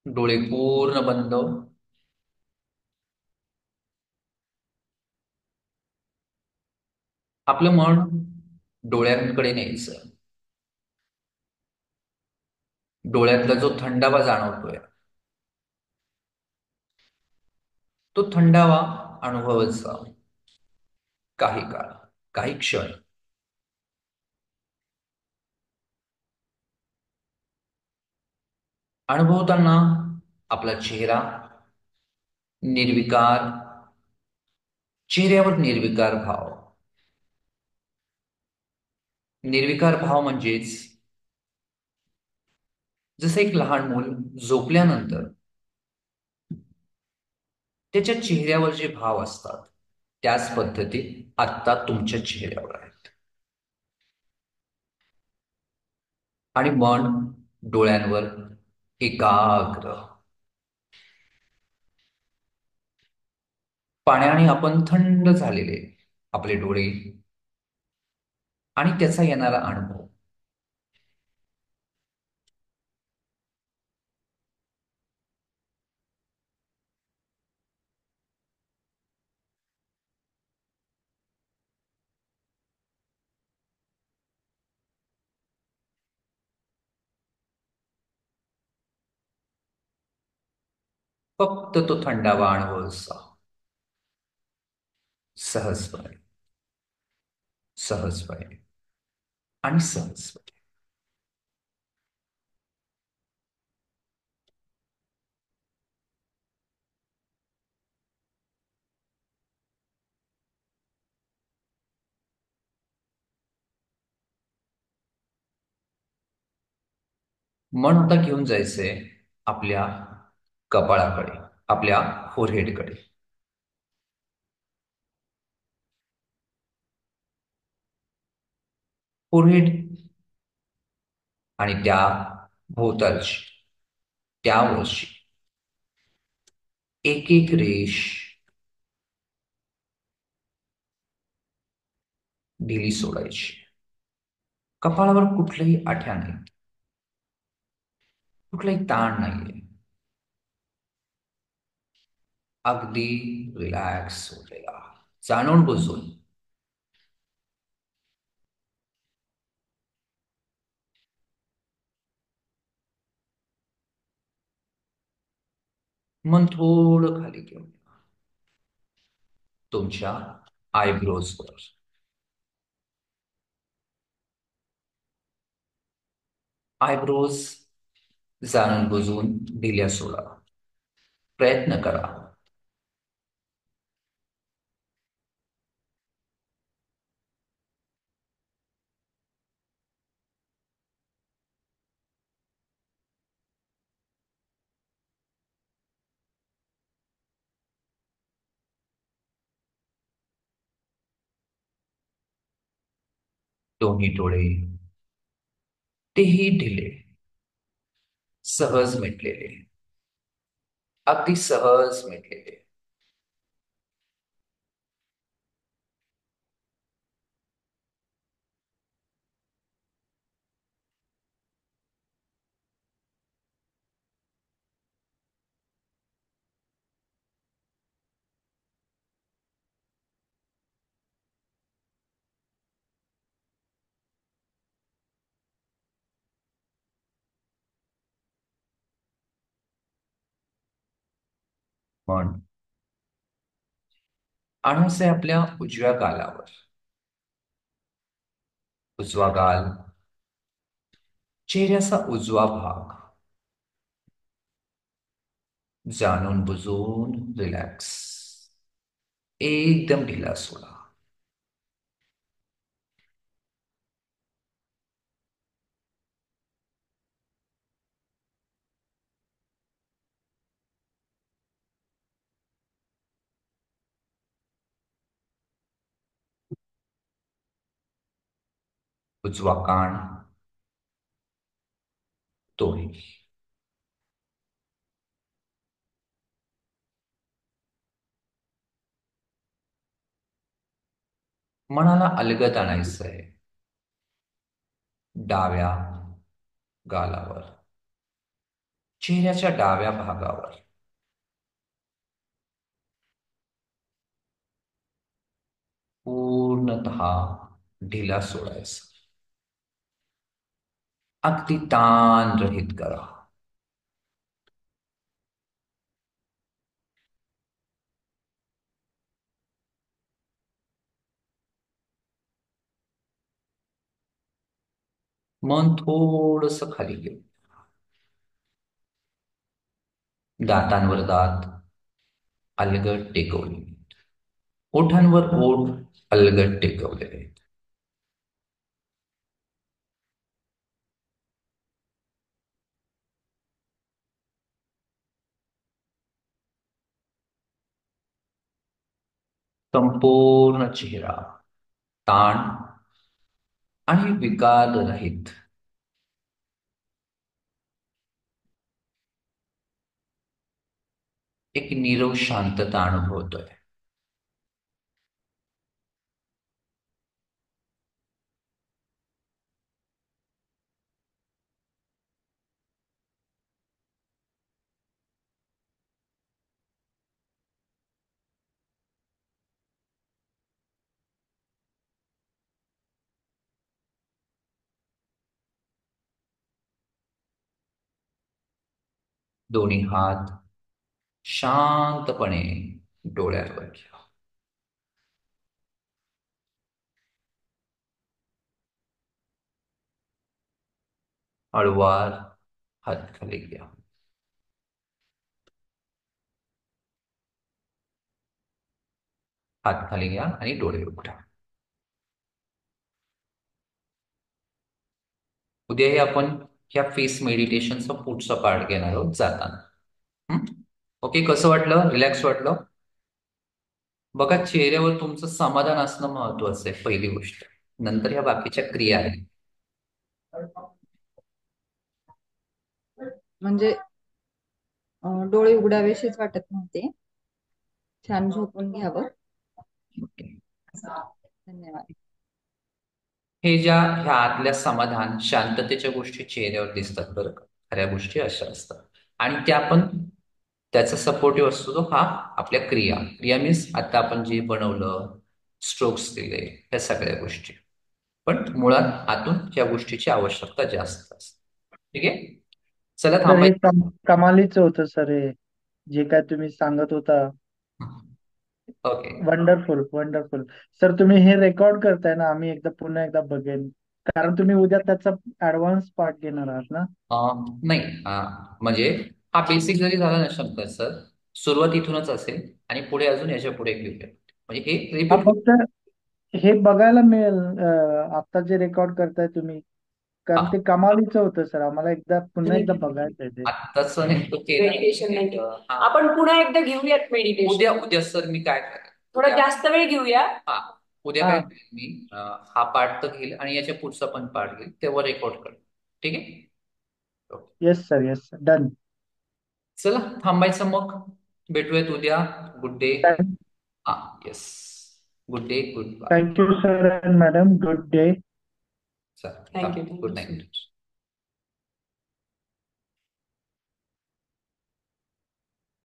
डोळे पूर्ण बंद. आपलं मन डोळ्यांकडे न्यायचं. डोळ्यातला जो थंडावा जाणवतोय, तो थंडावा अनुभवायचा. काही काळ, काही क्षण. अनुभवताना आपला चेहरा निर्विकार, चेहऱ्यावर निर्विकार भाव. निर्विकार भाव म्हणजेच जसं एक लहान मूल झोपल्यानंतर त्याच्या चेहऱ्यावर जे भाव असतात, त्याच पद्धतीत आत्ता तुमच्या चेहऱ्यावर आहेत. आणि मन डोळ्यांवर एकाग्र. पाण्याने आपण थंड झालेले आपले डोळे आणि त्याचा येणारा अनुभव. फक्त तो थंडावा अनुभवाचा. सहजपणे, सहजपणे आणि सहजपणे. मन आता घेऊन जायचंय आपल्या कपाळाकडे, आपल्या फोरहेडकडे. फोरहेड आणि त्या भोवतालची, त्यावरची एक एक रेष ढिली सोडायची. कपाळावर कुठल्याही आठ्या नाहीत, कुठलाही ताण नाहीये. अगदी रिलॅक्स होलेला, जाणून बुजून. मन थोडं खाली घेऊन या. तुमच्या आयब्रोजवर. आयब्रोज जाणून बुजून ढिल्या सोडा. प्रयत्न करा. दोन्ही डोळे तेही ढिले, सहज मिटलेले, अगदी सहज मिटलेले. मन आणूसे आपल्या उजव्या गालावर. उजवा गाल, चेहऱ्याचा उजवा भाग. जाणून बुजून रिलॅक्स, एकदम ढिला सोडा. उजवा कान, तोही. मनाला अलगद आणायचंय डाव्या गालावर. चेहऱ्याच्या डाव्या भागावर पूर्णतः ढिला सोडायचा. अगदी ताण रहित करा. मन थोडस खाली घेऊ. दातांवर दात अलगद टेकवले. ओठांवर ओठ अलगद टेकवलेले. संपूर्ण चेहरा ताण आणि विकार रहित. एक नीरव शांतता अनुभवतोय. दोन्ही हात शांतपणे डोळ्यावर घ्या. हळुवार हात खाली घ्या. हात खाली घ्या आणि डोळे उघडा. उद्याही आपण ह्या फेस मेडिटेशनचा पुढचा पार्ट घेणार आहोत जाताना. हं? ओके, कसं वाटलं? रिलॅक्स वाटलं? बघा, चेहऱ्यावर तुमचं समाधान असणं महत्वाचं आहे, पहिली गोष्ट. नंतर ह्या बाकीच्या क्रिया आहेत. म्हणजे डोळे उघडावेशीच वाटत नव्हते. छान झोपून घ्यावं. ओके. धन्यवाद. ह्या आतल्या समाधान शांततेच्या गोष्टी चेहऱ्यावर दिसतात बरं का. खऱ्या गोष्टी अशा असतात. आणि त्या पण त्याचा सपोर्टिव्ह असतो तो हा आपल्या क्रिया. क्रिया मीन्स आता आपण जे बनवलं, स्ट्रोक्स दिले, ह्या सगळ्या गोष्टी. पण मुळात आतून या गोष्टीची आवश्यकता जास्त असते. ठीक आहे. चला सर हे थांबायचं. कमालीच होतं सर, हे जे काय तुम्ही सांगत होता. ओके. Wonderful wonderful. सर तुम्ही हे रेकॉर्ड करताय ना, आम्ही पुन्हा एकदा बघेन, कारण तुम्ही उद्या त्याचा ऍडव्हान्स पार्ट घेणार आहात ना. नाही, म्हणजे हा बेसिक जरी झाला ना शंकर सर, सुरुवात इथूनच असेल आणि पुढे अजून याच्या पुढे घेऊया. म्हणजे हे हा रिपीट. फक्त हे बघायला मिळेल आता जे रेकॉर्ड करताय तुम्ही, कारण हा, ते कमालीचं होतं सर, आम्हाला पुन्हा एकदा बघायचं आहे ते. आत्ताच नेमकं केलं. मेडिटेशन नाही. हा. आपण पुन्हा एकदा घेऊयात मेडिटेशन. उद्या उद्या सर मी काय करेन, थोडा जास्त वेळ घेऊया. हा, उद्या हा. काय करेन मी, हा पार्ट तर घेईल आणि याच्या पुढचा पण पार्ट घेईल, तेव्हा रेकॉर्ड करेन. ठीक आहे. Okay. Yes sir, yes sir, done. चला थांबायचं मग. भेटूयात उद्या. Good day. हा, yes. Good day, good bye. Thank you sir and madam, good day. चला, थँक्यू. Good night.